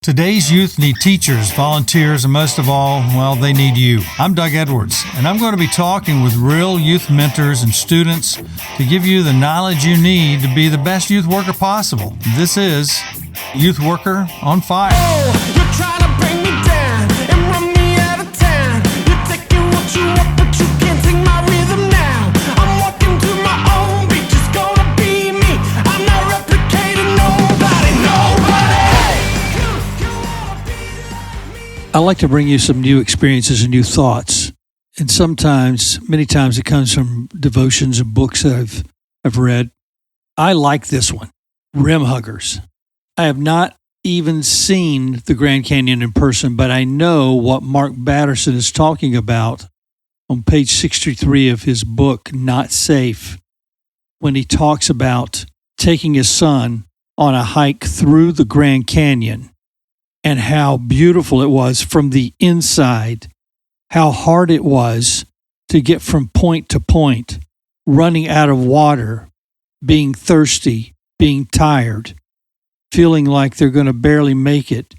Today's youth need teachers, volunteers, and most of all, well, they need you. I'm Doug Edwards, and I'm going to be talking with real youth mentors and students to give you the knowledge you need to be the best youth worker possible. This is Youth Worker on Fire. Oh, you're trying to bring me down and run me out of town. You're taking what you want, but you can't take my rhythm now. I'm walking to my own beat, just gonna be me. I'm not replicating nobody. You wanna be like me. I like to bring you some new experiences and new thoughts. And many times it comes from devotions and books that I've read. I like this one, Rim Huggers. I have not even seen the Grand Canyon in person, but I know what Mark Batterson is talking about on page 63 of his book, Not Safe, when he talks about taking his son on a hike through the Grand Canyon and how beautiful it was from the inside, how hard it was to get from point to point, running out of water, being thirsty, being tired, feeling like they're going to barely make it,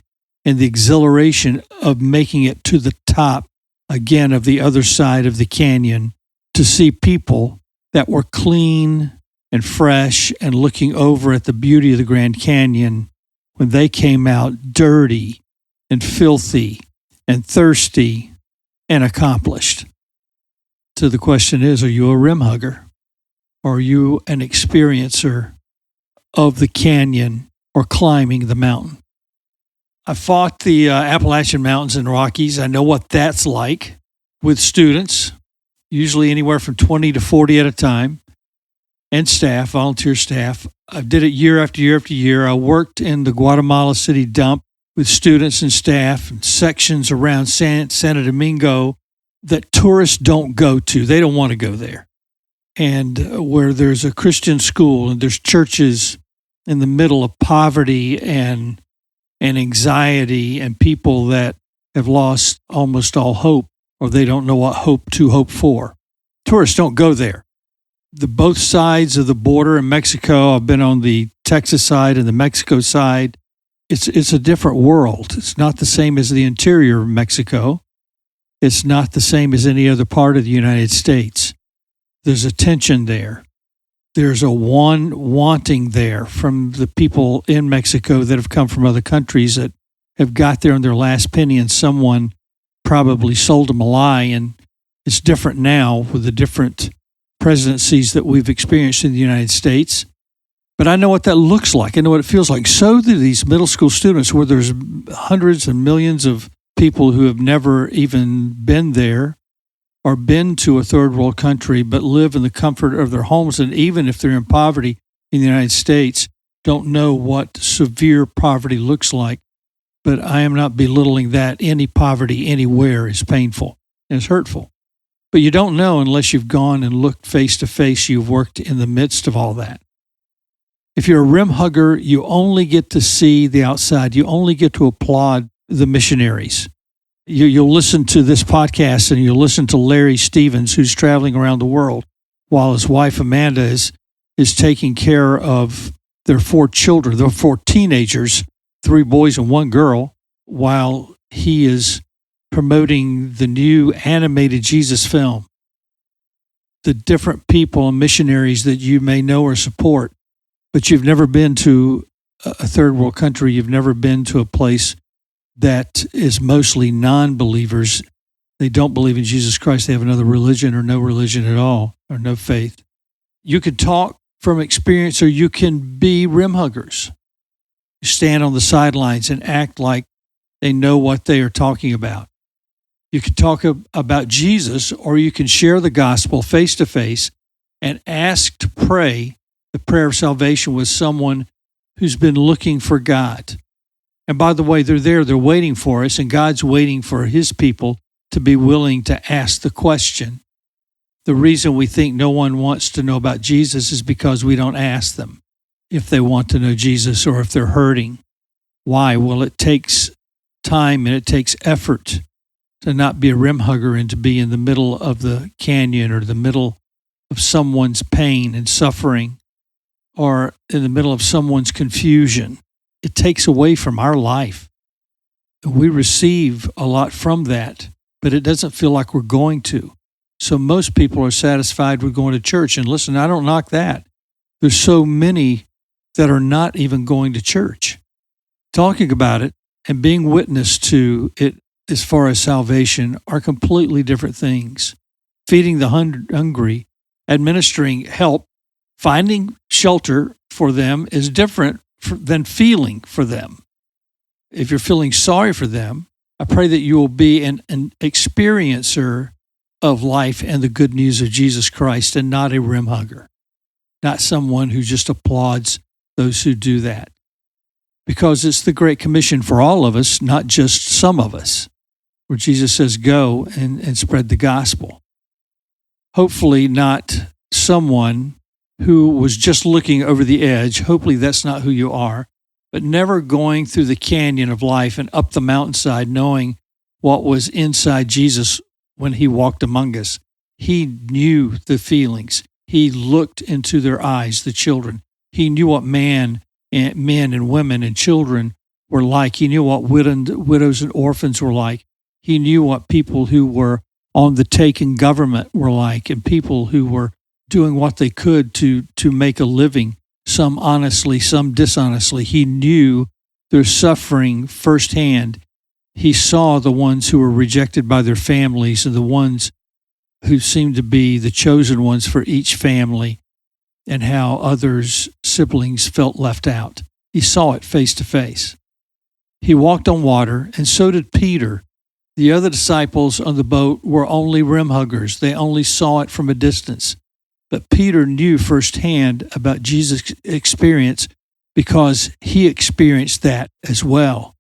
and the exhilaration of making it to the top again of the other side of the canyon, to see people that were clean and fresh and looking over at the beauty of the Grand Canyon when they came out dirty and filthy and thirsty and accomplished. So the question is, are you a rim hugger? Or are you an experiencer of the canyon or climbing the mountain? I fought the Appalachian Mountains and Rockies. I know what that's like with students, usually anywhere from 20 to 40 at a time, and staff, volunteer staff. I did it year after year after year. I worked in the Guatemala City dump with students and staff and sections around Santo Domingo that tourists don't go to. They don't want to go there. And where there's a Christian school and there's churches in the middle of poverty and anxiety and people that have lost almost all hope, or they don't know what hope to hope for. Tourists don't go there. Both sides of the border in Mexico, I've been on the Texas side and the Mexico side. It's a different world. It's not the same as the interior of Mexico. It's not the same as any other part of the United States. There's a tension there. There's a wanting there from the people in Mexico that have come from other countries that have got there on their last penny, and someone probably sold them a lie. And it's different now with the different presidencies that we've experienced in the United States. But I know what that looks like. I know what it feels like. So do these middle school students, where there's hundreds and millions of people who have never even been there or been to a third world country, but live in the comfort of their homes. And even if they're in poverty in the United States, don't know what severe poverty looks like. But I am not belittling that. Any poverty anywhere is painful and it's hurtful. But you don't know unless you've gone and looked face to face. You've worked in the midst of all that. If you're a rim hugger, you only get to see the outside. You only get to applaud the missionaries. You'll listen to this podcast and you'll listen to Larry Stevens, who's traveling around the world, while his wife Amanda is taking care of their 4 children, their 4 teenagers, 3 boys and 1 girl, while he is promoting the new animated Jesus film. The different people and missionaries that you may know or support, but you've never been to a third world country. You've never been to a place that is mostly non-believers. They don't believe in Jesus Christ. They have another religion or no religion at all, or no faith. You can talk from experience, or you can be rim huggers. You stand on the sidelines and act like they know what they are talking about. You can talk about Jesus, or you can share the gospel face to face and ask to pray the prayer of salvation with someone who's been looking for God. And by the way, they're waiting for us, and God's waiting for his people to be willing to ask the question. The reason we think no one wants to know about Jesus is because we don't ask them if they want to know Jesus or if they're hurting. Why? Well, it takes time and it takes effort to not be a rim hugger and to be in the middle of the canyon or the middle of someone's pain and suffering, or in the middle of someone's confusion. It takes away from our life. We receive a lot from that, but it doesn't feel like we're going to. So most people are satisfied with going to church. And listen, I don't knock that. There's so many that are not even going to church. Talking about it and being witness to it as far as salvation are completely different things. Feeding the hungry, administering help, finding shelter for them is different than feeling for them. If you're feeling sorry for them, I pray that you will be an experiencer of life and the good news of Jesus Christ and not a rim hugger, not someone who just applauds those who do that. Because it's the Great Commission for all of us, not just some of us, where Jesus says, go and spread the gospel. Hopefully not someone who was just looking over the edge. Hopefully that's not who you are, but never going through the canyon of life and up the mountainside knowing what was inside Jesus when he walked among us. He knew the feelings. He looked into their eyes, the children. He knew what men and women and children were like. He knew what widows and orphans were like. He knew what people who were on the take in government were like, and people who were doing what they could to make a living, some honestly, some dishonestly. He knew their suffering firsthand. He saw the ones who were rejected by their families and the ones who seemed to be the chosen ones for each family, and how others' siblings felt left out. He saw it face to face. He walked on water, and so did Peter. The other disciples on the boat were only rim huggers. They only saw it from a distance. But Peter knew firsthand about Jesus' experience because he experienced that as well.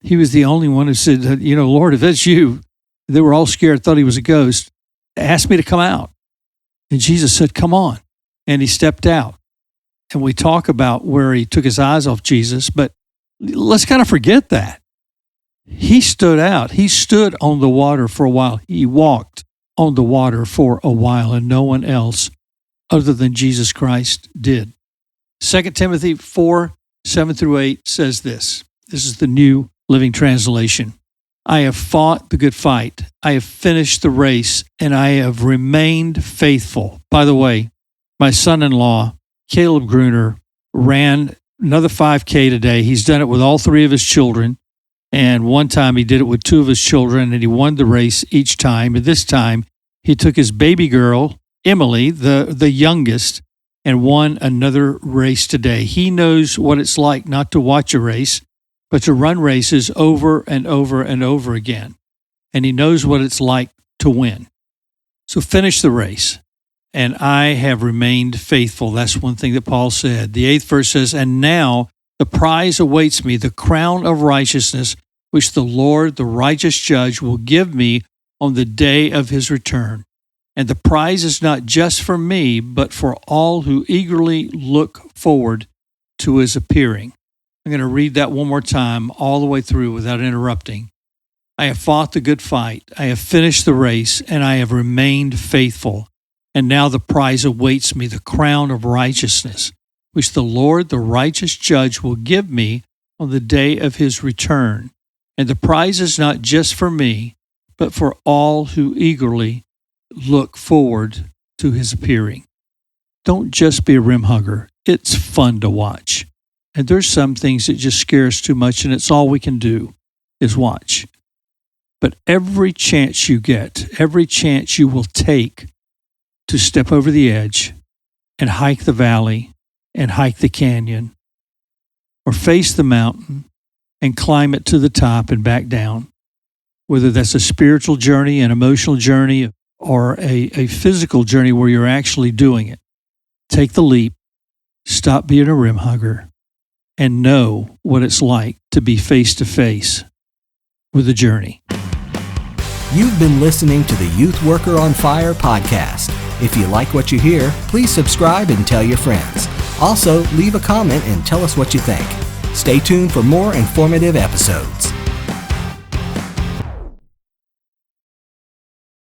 He was the only one who said, Lord, if that's you, they were all scared, thought he was a ghost, asked me to come out. And Jesus said, come on. And he stepped out. And we talk about where he took his eyes off Jesus, but let's kind of forget that. He stood out. He stood on the water for a while. He walked on the water for a while, and no one else other than Jesus Christ did. 2 Timothy 4, 7-8 says this. This is the New Living Translation. I have fought the good fight. I have finished the race, and I have remained faithful. By the way, my son-in-law, Caleb Gruner, ran another 5K today. He's done it with all three of his children. And one time he did it with two of his children, and he won the race each time. And this time he took his baby girl, Emily, the youngest, and won another race today. He knows what it's like not to watch a race, but to run races over and over and over again. And he knows what it's like to win. So finish the race. And I have remained faithful. That's one thing that Paul said. The 8th verse says, and now the prize awaits me, the crown of righteousness, which the Lord, the righteous judge, will give me on the day of his return. And the prize is not just for me, but for all who eagerly look forward to his appearing. I'm going to read that one more time, all the way through without interrupting. I have fought the good fight. I have finished the race, and I have remained faithful. And now the prize awaits me, the crown of righteousness, which the Lord, the righteous judge, will give me on the day of his return. And the prize is not just for me, but for all who eagerly look forward to his appearing. Don't just be a rim hugger. It's fun to watch. And there's some things that just scare us too much, and it's all we can do is watch. But every chance you get, every chance you will take to step over the edge and hike the valley and hike the canyon, or face the mountain and climb it to the top and back down, whether that's a spiritual journey, an emotional journey, or a physical journey where you're actually doing it. Take the leap, stop being a rim hugger, and know what it's like to be face to face with the journey. You've been listening to the Youth Worker on Fire podcast. If you like what you hear, please subscribe and tell your friends. Also, leave a comment and tell us what you think. Stay tuned for more informative episodes.